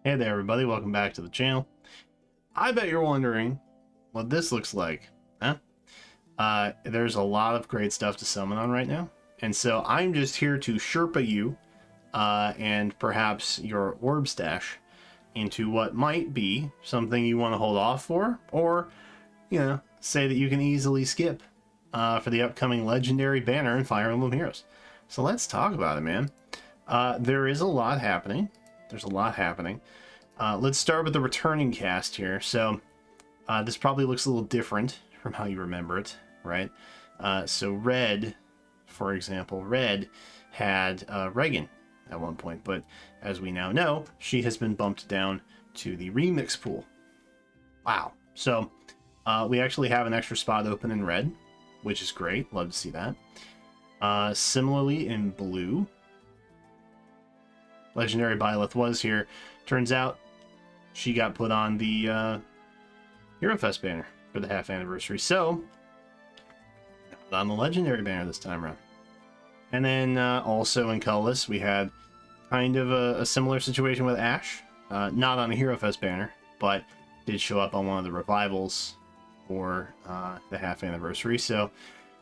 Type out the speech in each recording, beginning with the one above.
Hey there everybody, welcome back to the channel. I bet you're wondering what this looks like, huh? There's a lot of great stuff to summon on right now, and so I'm just here to Sherpa you and perhaps your orb stash into what might be something you want to hold off for, or, you know, say that you can easily skip for the upcoming legendary banner in Fire Emblem Heroes. So let's talk about it, man. There is a lot happening. There's a lot happening. Let's start with the returning cast here. So this probably looks a little different from how you remember it, right? So Red, for example, Red had Regan at one point, but as we now know, she has been bumped down to the remix pool. Wow. So we actually have an extra spot open in Red, which is great. Love to see that. Similarly in Blue, Legendary Byleth was here. Turns out she got put on the Hero Fest banner for the half anniversary. So, on the Legendary banner this time around. And then also in Colorless, we had kind of a similar situation with Ash. Not on the Hero Fest banner, but did show up on one of the revivals for the half anniversary. So,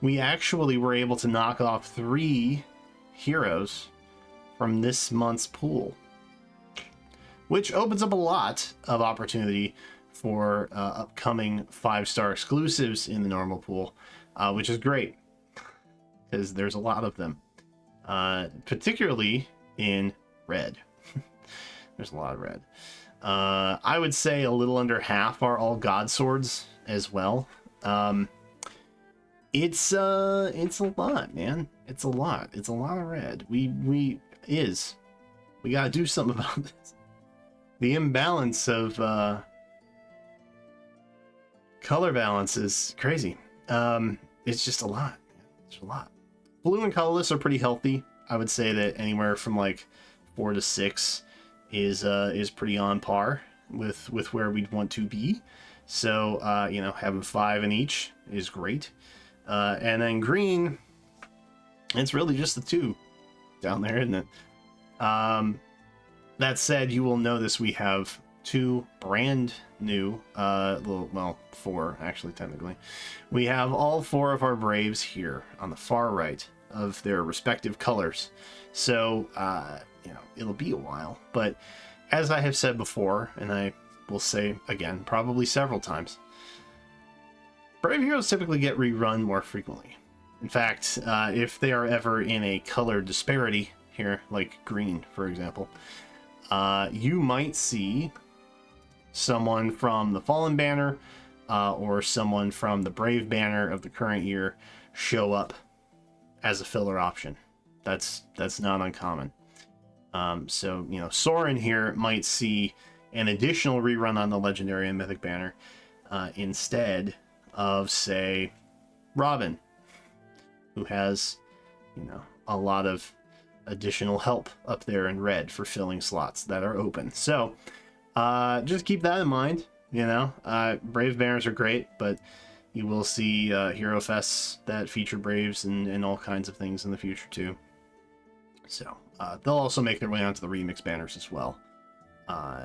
we actually were able to knock off 3 heroes from this month's pool, which opens up a lot of opportunity for upcoming 5-star exclusives in the normal pool, which is great because there's a lot of them, particularly in Red. There's a lot of Red. I would say a little under half are all God Swords as well. It's a lot, man. It's a lot. It's a lot of Red. We gotta do something about this. The imbalance of color balance is crazy. It's just a lot. It's a lot. Blue and colorless are pretty healthy. I would say that anywhere from like 4 to 6 is pretty on par with where we'd want to be. So you know, having 5 in each is great. And then green, it's really just the 2 down there, isn't it? That said, you will notice we have 2 brand new, well, 4 actually, technically. We have all 4 of our Braves here on the far right of their respective colors. So, you know, it'll be a while. But as I have said before, and I will say again, probably several times, Brave Heroes typically get rerun more frequently. In fact, if they are ever in a color disparity here, like green, for example, you might see someone from the Fallen banner or someone from the Brave banner of the current year show up as a filler option. That's not uncommon. So, you know, Soren here might see an additional rerun on the Legendary and Mythic banner instead of, say, Robin, who has, you know, a lot of additional help up there in Red for filling slots that are open. So just keep that in mind. You know, Brave banners are great, but you will see Hero Fests that feature Braves and all kinds of things in the future too. So they'll also make their way onto the remix banners as well.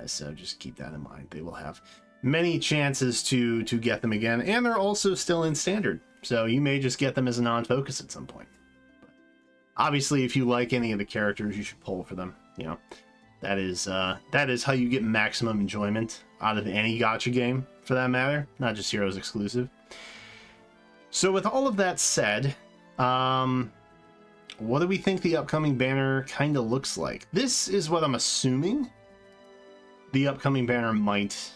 So just keep that in mind. They will have many chances to get them again, and they're also still in standard, so you may just get them as a non-focus at some point. But obviously, if you like any of the characters, you should pull for them. You know, that is how you get maximum enjoyment out of any gacha game, for that matter, not just Heroes exclusive. So with all of that said, what do we think the upcoming banner kind of looks like? This is what I'm assuming the upcoming banner might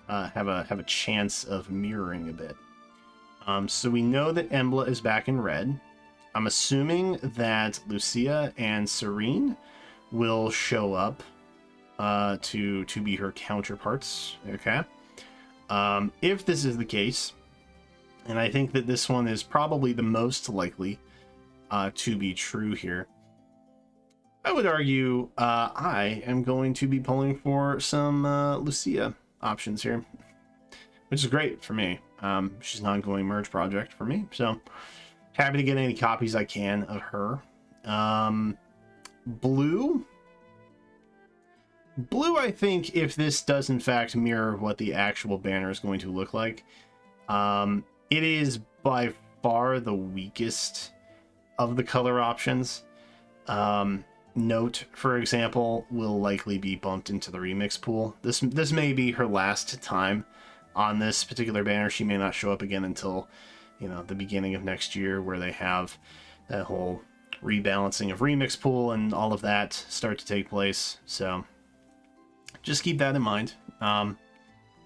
have a chance of mirroring a bit. So we know that Embla is back in Red. I'm assuming that Lucia and Serene will show up to be her counterparts. Okay. If this is the case, and I think that this one is probably the most likely to be true here, I would argue I am going to be pulling for some Lucia options here, which is great for me. She's an ongoing merge project for me, so happy to get any copies I can of her. Blue, Blue, I think, if this does in fact mirror what the actual banner is going to look like, it is by far the weakest of the color options. Note, for example, will likely be bumped into the remix pool. This may be her last time on this particular banner. She may not show up again until, you know, the beginning of next year, where they have that whole rebalancing of remix pool and all of that start to take place. So just keep that in mind.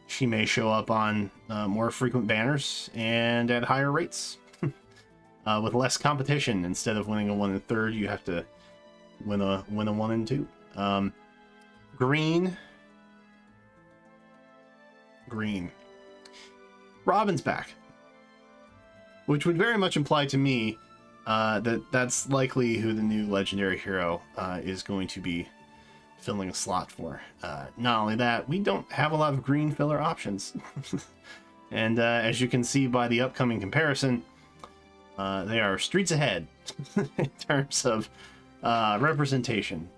She may show up on more frequent banners and at higher rates with less competition. Instead of winning a 1 and 3rd, you have to win a 1 and 2. Green. Robin's back, which would very much imply to me that that's likely who the new legendary hero is going to be filling a slot for. Not only that, we don't have a lot of green filler options. And as you can see by the upcoming comparison, they are streets ahead in terms of representation.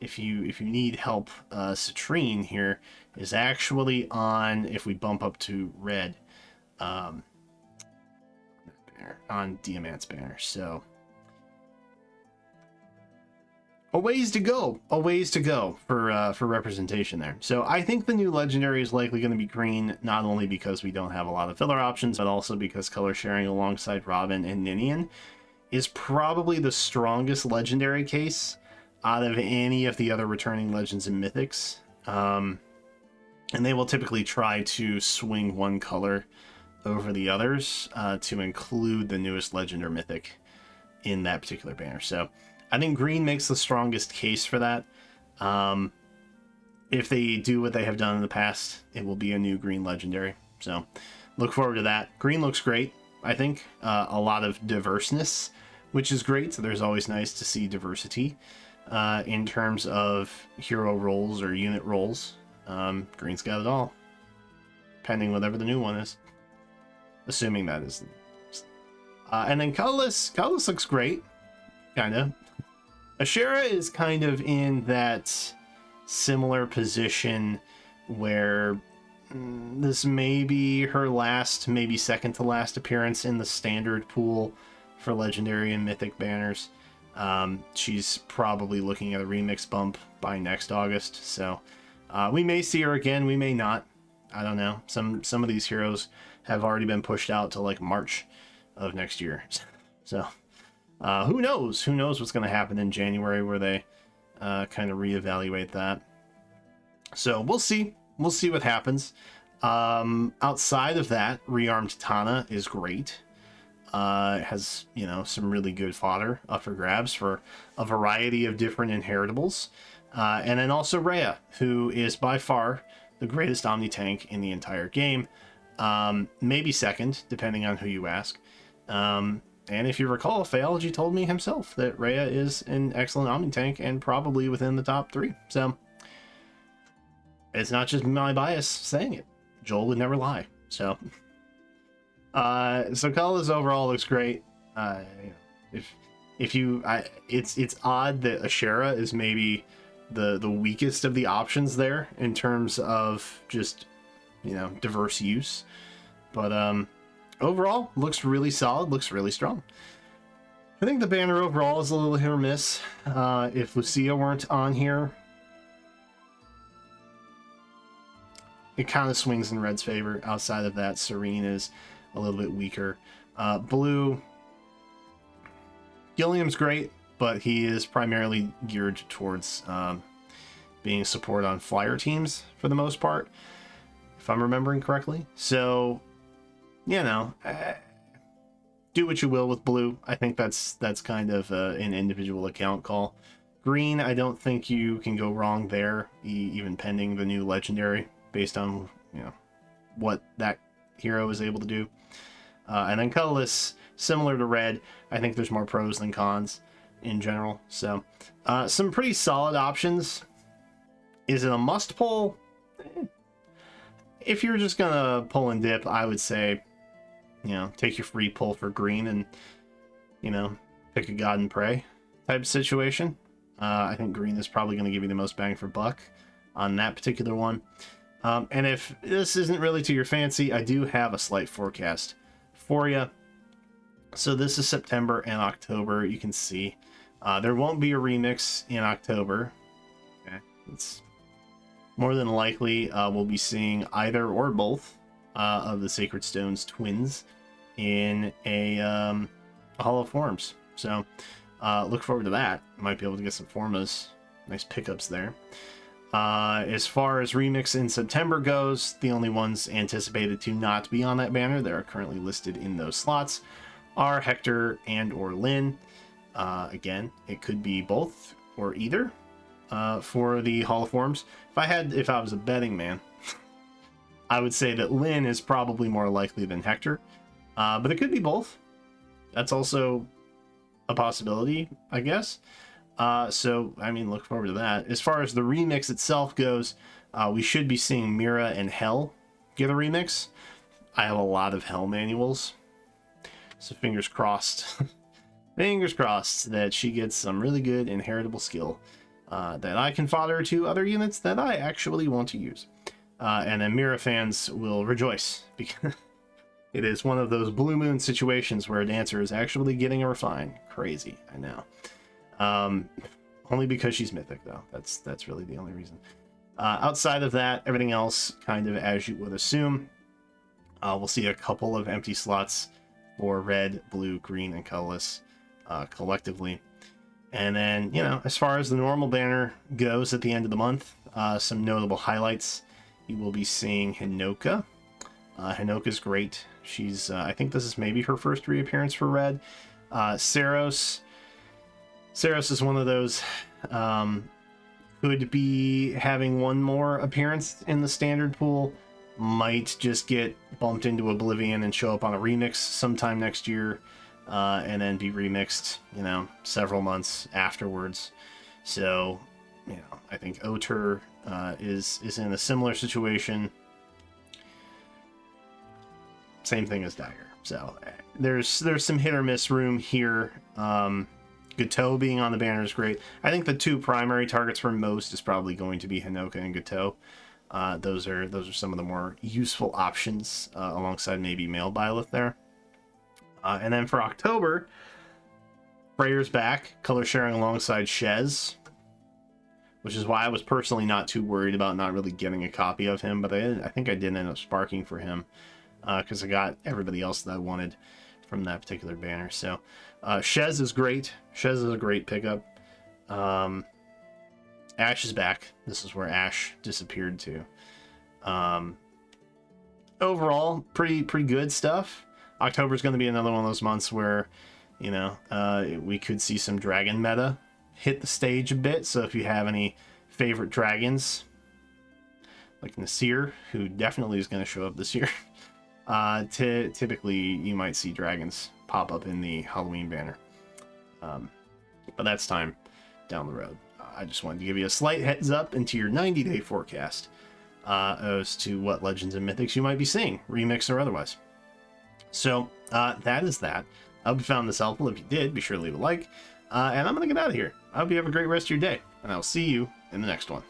If you need help, Citrine here is actually on, if we bump up to red, on Diamant's banner. So a ways to go for representation there. So I think the new legendary is likely going to be green, not only because we don't have a lot of filler options, but also because color sharing alongside Robin and Ninian is probably the strongest legendary case out of any of the other returning legends and mythics. And they will typically try to swing one color over the others to include the newest legend or mythic in that particular banner. So I think green makes the strongest case for that. If they do what they have done in the past, it will be a new green legendary. So look forward to that. Green looks great, I think. A lot of diverseness, which is great. So there's always nice to see diversity in terms of hero roles or unit roles. Green's got it all, pending whatever the new one is. Assuming that is. And then colorless looks great, kind of. Ashera is kind of in that similar position where this may be her last, maybe second to last appearance in the standard pool for legendary and mythic banners. She's probably looking at a remix bump by next August, so we may see her again, we may not. I don't know. Some of these heroes have already been pushed out to like March of next year. So who knows? Who knows what's going to happen in January, where they kind of reevaluate that. So we'll see. We'll see what happens. Outside of that, Rearmed Tana is great. It has, you know, some really good fodder up for grabs for a variety of different inheritables. And then also Rhea, who is by far the greatest Omni tank in the entire game. Maybe second, depending on who you ask. And if you recall, Phaology told me himself that Rhea is an excellent Omni tank and probably within the top 3. So it's not just my bias saying it. Joel would never lie. So colorless overall looks great. It's odd that Ashera is maybe the weakest of the options there in terms of just, you know, diverse use, but overall looks really solid, looks really strong. I think the banner overall is a little hit or miss. If Lucia weren't on here, it kind of swings in red's favor. Outside of that, Serene is a little bit weaker. Blue, Gilliam's great, but he is primarily geared towards being support on flyer teams for the most part, if I'm remembering correctly. So, you know, do what you will with blue. I think that's kind of an individual account call. Green, I don't think you can go wrong there, even pending the new legendary, based on, you know, what that hero is able to do. And then colorless, similar to red, I think there's more pros than cons in general. So some pretty solid options. Is it a must pull? If you're just gonna pull and dip, I would say, you know, take your free pull for green and, you know, pick a god and pray type situation. I think green is probably going to give you the most bang for buck on that particular one. And if this isn't really to your fancy, I do have a slight forecast for you. So this is September and October. You can see there won't be a remix in October. Okay, it's more than likely we'll be seeing either or both of the Sacred Stones twins in a Hall of Forms. So look forward to that. Might be able to get some Formas. Nice pickups there. As far as remix in September goes, the only ones anticipated to not be on that banner that are currently listed in those slots are Hector and or Lyn. Again, it could be both or either for the Hall of Forms. If I was a betting man, I would say that Lyn is probably more likely than Hector, but it could be both. That's also a possibility, I guess. So, I mean, look forward to that. As far as the remix itself goes, we should be seeing Mira and Hell get a remix. I have a lot of Hell manuals, so fingers crossed. Fingers crossed that she gets some really good inheritable skill that I can fodder to other units that I actually want to use. And then Mira fans will rejoice because it is one of those Blue Moon situations where a dancer is actually getting a refine. Crazy, I know. Only because she's Mythic, though. That's really the only reason. Outside of that, everything else kind of as you would assume. We'll see a couple of empty slots for red, blue, green, and colorless collectively. And then, you know, as far as the normal banner goes at the end of the month, some notable highlights. You will be seeing Hinoka. Hinoka's great. She's, I think this is maybe her first reappearance for red. Saros is one of those, could be having one more appearance in the standard pool, might just get bumped into Oblivion and show up on a remix sometime next year, and then be remixed, you know, several months afterwards. So, you know, I think Otur is in a similar situation. Same thing as Dagger. So there's some hit or miss room here. Gateau being on the banner is great. I think the two primary targets for most is probably going to be Hinoka and Gateau. Those are some of the more useful options alongside maybe Male Byleth there. And then for October, Freyr's back, color sharing alongside Shez, which is why I was personally not too worried about not really getting a copy of him, but I think I did end up sparking for him because I got everybody else that I wanted from that particular banner. So Shez is great. Shez is a great pickup. Ash is back. This is where Ash disappeared to. Overall, pretty good stuff. October is going to be another one of those months where, you know, we could see some dragon meta hit the stage a bit. So if you have any favorite dragons, like Nasir, who definitely is going to show up this year, typically you might see dragons pop up in the Halloween banner. But that's time down the road. I just wanted to give you a slight heads up into your 90-day forecast as to what Legends and Mythics you might be seeing, remix or otherwise. So that is that. I hope you found this helpful. If you did, be sure to leave a like. And I'm going to get out of here. I hope you have a great rest of your day, and I'll see you in the next one.